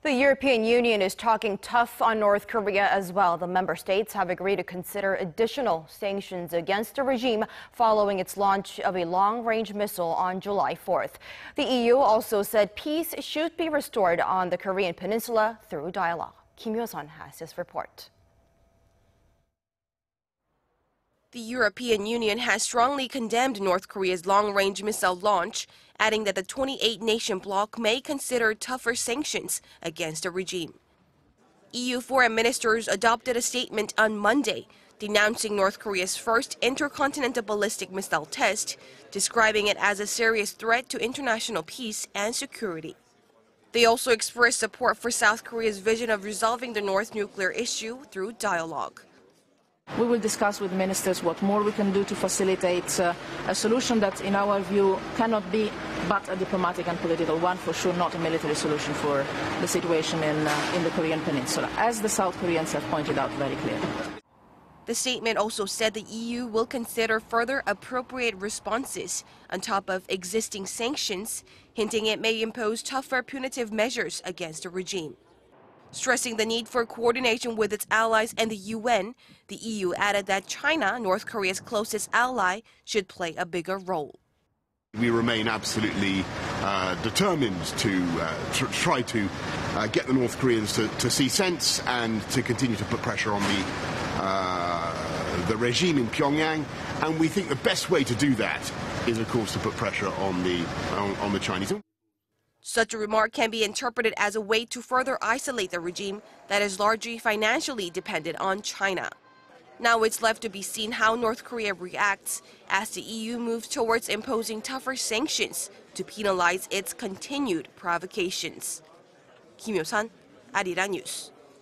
The European Union is talking tough on North Korea as well. The member states have agreed to consider additional sanctions against the regime following its launch of a long-range missile on July 4th. The EU also said peace should be restored on the Korean Peninsula through dialogue. Hyo-sun has this report. The European Union has strongly condemned North Korea's long-range missile launch, adding that the 28-nation bloc may consider tougher sanctions against the regime. EU foreign ministers adopted a statement on Monday denouncing North Korea's first intercontinental ballistic missile test, describing it as a serious threat to international peace and security. They also expressed support for South Korea's vision of resolving the North nuclear issue through dialogue. We will discuss with ministers what more we can do to facilitate a solution that, in our view, cannot be but a diplomatic and political one, for sure not a military solution for the situation in the Korean Peninsula, as the South Koreans have pointed out very clearly. The statement also said the EU will consider further appropriate responses on top of existing sanctions, hinting it may impose tougher punitive measures against the regime. Stressing the need for coordination with its allies and the UN, the EU added that China, North Korea's closest ally, should play a bigger role. We remain absolutely determined to try to get the North Koreans to see sense and to continue to put pressure on the regime in Pyongyang. And we think the best way to do that is, of course, to put pressure on the Chinese. Such a remark can be interpreted as a way to further isolate the regime that is largely financially dependent on China. Now it's left to be seen how North Korea reacts as the EU moves towards imposing tougher sanctions to penalize its continued provocations. Hyo-sun, Arirang News.